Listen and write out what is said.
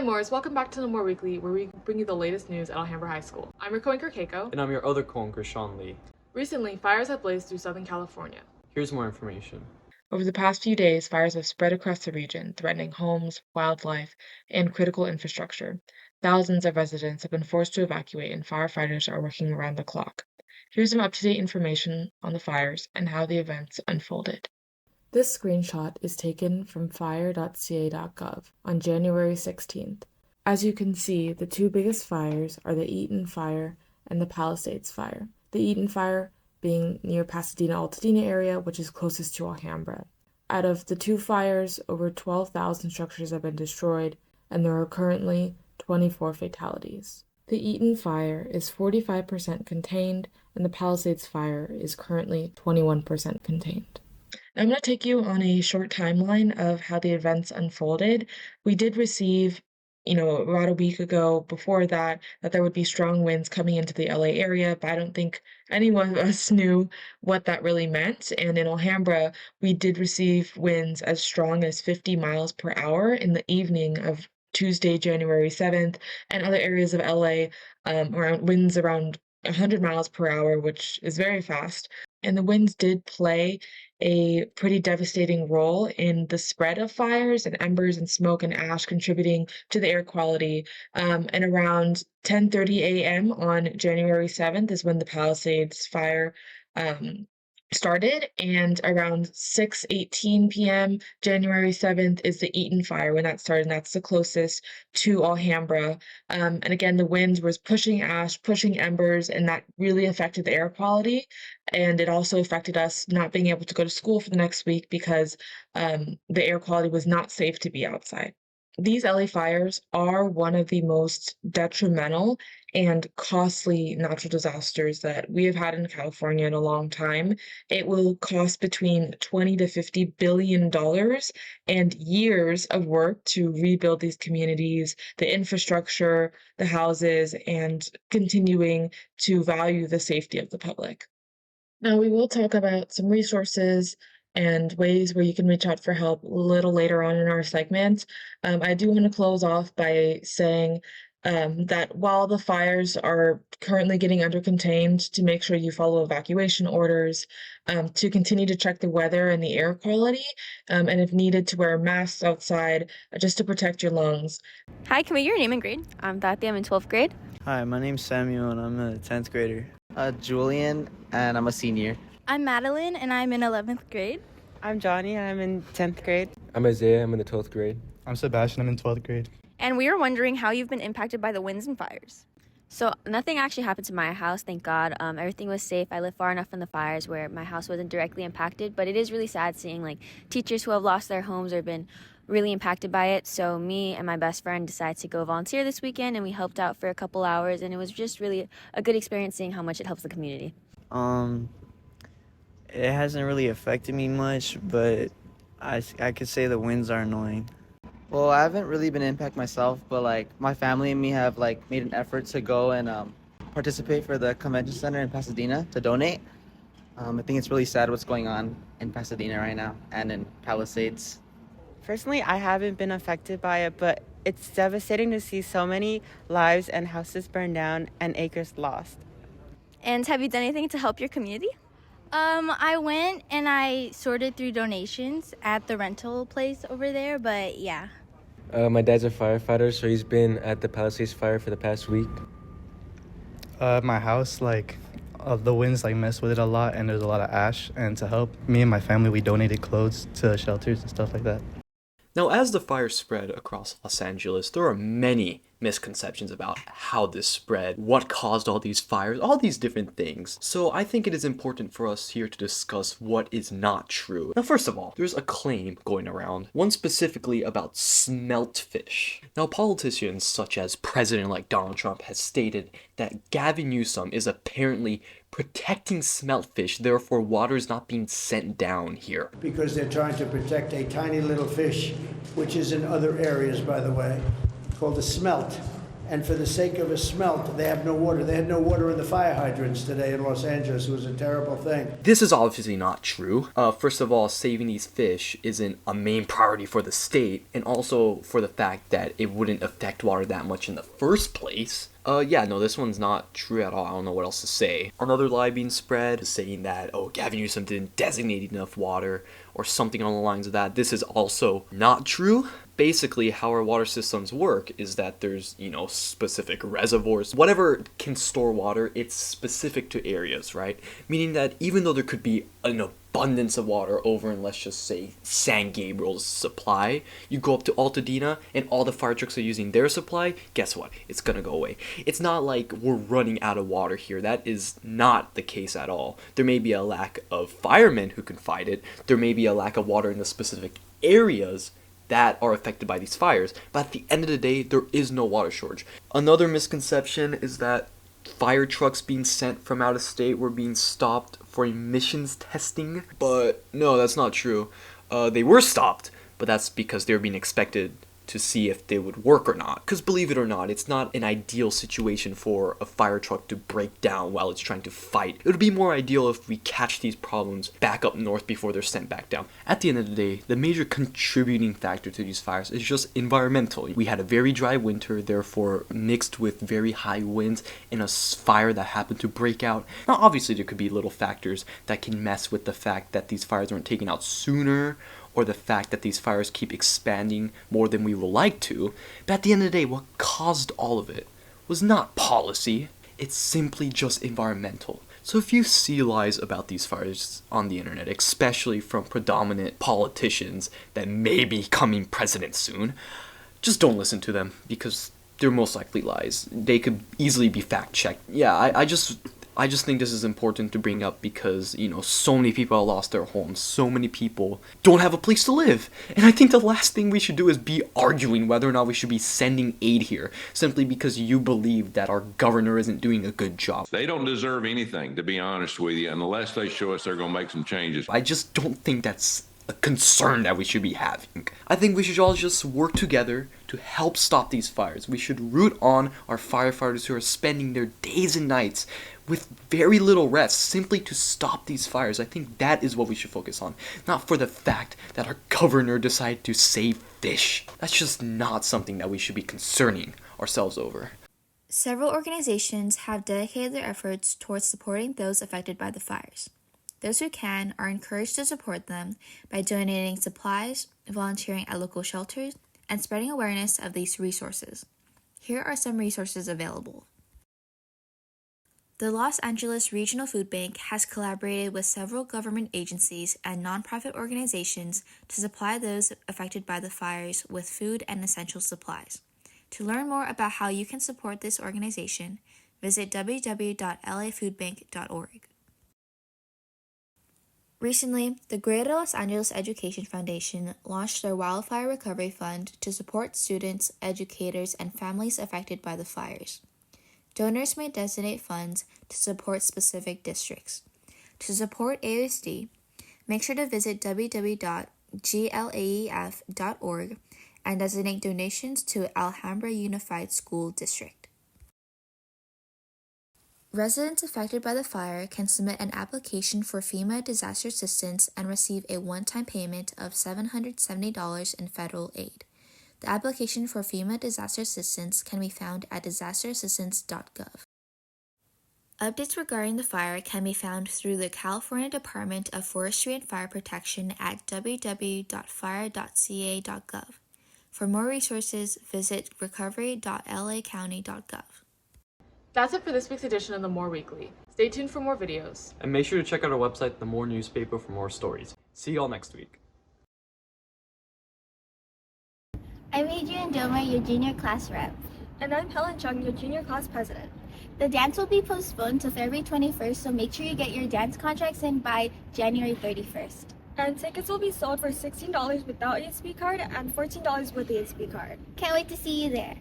Moors, welcome back to No More Weekly, where we bring you the latest news at Alhambra High School. I'm your co-anchor Keiko. And I'm your other co-anchor, Sean Lee. Recently, fires have blazed through Southern California. Here's more information. Over the past few days, fires have spread across the region, threatening homes, wildlife, and critical infrastructure. Thousands of residents have been forced to evacuate, and firefighters are working around the clock. Here's some up-to-date information on the fires and how the events unfolded. This screenshot is taken from fire.ca.gov on January 16th. As you can see, the two biggest fires are the Eaton Fire and the Palisades Fire. The Eaton Fire being near Pasadena-Altadena area, which is closest to Alhambra. Out of the two fires, over 12,000 structures have been destroyed, and there are currently 24 fatalities. The Eaton Fire is 45% contained, and the Palisades Fire is currently 21% contained. I'm going to take you on a short timeline of how the events unfolded. We did receive, about a week ago before that there would be strong winds coming into the LA area, but I don't think any one of us knew what that really meant. And in Alhambra, we did receive winds as strong as 50 miles per hour in the evening of Tuesday, January 7th, and other areas of LA around winds around 100 miles per hour, which is very fast. And the winds did play a pretty devastating role in the spread of fires and embers and smoke and ash contributing to the air quality. And around 10:30 a.m. on January 7th is when the Palisades fire started, and around 6:18 p.m. January 7th is the Eaton Fire when that started, and that's the closest to Alhambra. And again, the winds was pushing ash, pushing embers, and that really affected the air quality. And it also affected us not being able to go to school for the next week because the air quality was not safe to be outside. These LA fires are one of the most detrimental and costly natural disasters that we have had in California in a long time. It will cost between $20 to $50 billion and years of work to rebuild these communities, the infrastructure, the houses, and continuing to value the safety of the public. Now, we will talk about some resources and ways where you can reach out for help a little later on in our segment. I do want to close off by saying that while the fires are currently getting under contained, to make sure you follow evacuation orders, to continue to check the weather and the air quality, and if needed, to wear masks outside just to protect your lungs. Hi, can we get your name and grade? I'm Tati, I'm in 12th grade. Hi, my name's Samuel and I'm a 10th grader. Julian and I'm a senior. I'm Madeline and I'm in 11th grade. I'm Johnny and I'm in 10th grade. I'm Isaiah, I'm in the 12th grade. I'm Sebastian, I'm in 12th grade. And we were wondering how you've been impacted by the winds and fires. So nothing actually happened to my house, thank God. Everything was safe. I live far enough from the fires where my house wasn't directly impacted, but it is really sad seeing teachers who have lost their homes or been really impacted by it. So me and my best friend decided to go volunteer this weekend, and we helped out for a couple hours, and it was just really a good experience seeing how much it helps the community. It hasn't really affected me much, but I could say the winds are annoying. Well, I haven't really been impacted myself, but my family and me have made an effort to go and participate for the convention center in Pasadena to donate. I think it's really sad what's going on in Pasadena right now and in Palisades. Personally, I haven't been affected by it, but it's devastating to see so many lives and houses burned down and acres lost. And have you done anything to help your community? I went and I sorted through donations at the rental place over there, but yeah. My dad's a firefighter, so he's been at the Palisades fire for the past week. My house, the winds messed with it a lot, and there's a lot of ash. And to help me and my family, we donated clothes to shelters and stuff like that. Now, as the fire spread across Los Angeles, there are many misconceptions about how this spread, what caused all these fires, all these different things. So I think it is important for us here to discuss what is not true. Now, first of all, there's a claim going around, one specifically about smelt fish. Now, politicians such as President-elect Donald Trump has stated that Gavin Newsom is apparently protecting smelt fish, therefore water is not being sent down here. Because they're trying to protect a tiny little fish, which is in other areas, by the way, called a smelt. and for the sake of a smelt, they have no water. They had no water in the fire hydrants today in Los Angeles. It was a terrible thing. This is obviously not true. First of all, saving these fish isn't a main priority for the state, and also for the fact that it wouldn't affect water that much in the first place. Yeah, no, this one's not true at all. I don't know what else to say. Another lie being spread is saying that, oh, Gavin Newsom didn't designate enough water, or something along the lines of that. This is also not true. Basically, how our water systems work is that there's, specific reservoirs. Whatever can store water, it's specific to areas, right? Meaning that even though there could be an abundance of water over in, let's just say, San Gabriel's supply, you go up to Altadena and all the fire trucks are using their supply, guess what? It's gonna go away. It's not like we're running out of water here. That is not the case at all. There may be a lack of firemen who can fight it. There may be a lack of water in the specific areas that are affected by these fires, but at the end of the day, there is no water shortage. Another misconception is that fire trucks being sent from out of state were being stopped for emissions testing, but no, that's not true. They were stopped, but that's because they were being expected to see if they would work or not. Because believe it or not, it's not an ideal situation for a fire truck to break down while it's trying to fight. It would be more ideal if we catch these problems back up north before they're sent back down. At the end of the day, the major contributing factor to these fires is just environmental. We had a very dry winter, therefore mixed with very high winds and a fire that happened to break out. Now obviously there could be little factors that can mess with the fact that these fires weren't taken out sooner, or the fact that these fires keep expanding more than we would like to, but at the end of the day, what caused all of it was not policy, it's simply just environmental. So if you see lies about these fires on the internet, especially from predominant politicians that may be becoming president soon, just don't listen to them, because they're most likely lies. They could easily be fact-checked. Yeah, I just think this is important to bring up because, so many people have lost their homes. So many people don't have a place to live. And I think the last thing we should do is be arguing whether or not we should be sending aid here simply because you believe that our governor isn't doing a good job. They don't deserve anything, to be honest with you, unless they show us they're going to make some changes. I just don't think that's a concern that we should be having. I think we should all just work together to help stop these fires. We should root on our firefighters who are spending their days and nights with very little rest simply to stop these fires. I think that is what we should focus on, not for the fact that our governor decided to save fish. That's just not something that we should be concerning ourselves over. Several organizations have dedicated their efforts towards supporting those affected by the fires. Those who can are encouraged to support them by donating supplies, volunteering at local shelters, and spreading awareness of these resources. Here are some resources available. The Los Angeles Regional Food Bank has collaborated with several government agencies and nonprofit organizations to supply those affected by the fires with food and essential supplies. To learn more about how you can support this organization, visit www.lafoodbank.org. Recently, the Greater Los Angeles Education Foundation launched their Wildfire Recovery Fund to support students, educators, and families affected by the fires. Donors may designate funds to support specific districts. To support AUSD, make sure to visit www.glaef.org and designate donations to Alhambra Unified School District. Residents affected by the fire can submit an application for FEMA disaster assistance and receive a one-time payment of $770 in federal aid. The application for FEMA disaster assistance can be found at disasterassistance.gov. Updates regarding the fire can be found through the California Department of Forestry and Fire Protection at www.fire.ca.gov. For more resources, visit recovery.lacounty.gov. That's it for this week's edition of The More Weekly. Stay tuned for more videos. And make sure to check out our website, The More Newspaper, for more stories. See y'all next week. I'm Adrian Domer, your junior class rep. And I'm Helen Chung, your junior class president. The dance will be postponed to February 21st, so make sure you get your dance contracts in by January 31st. And tickets will be sold for $16 without ESP card and $14 with the ESP card. Can't wait to see you there.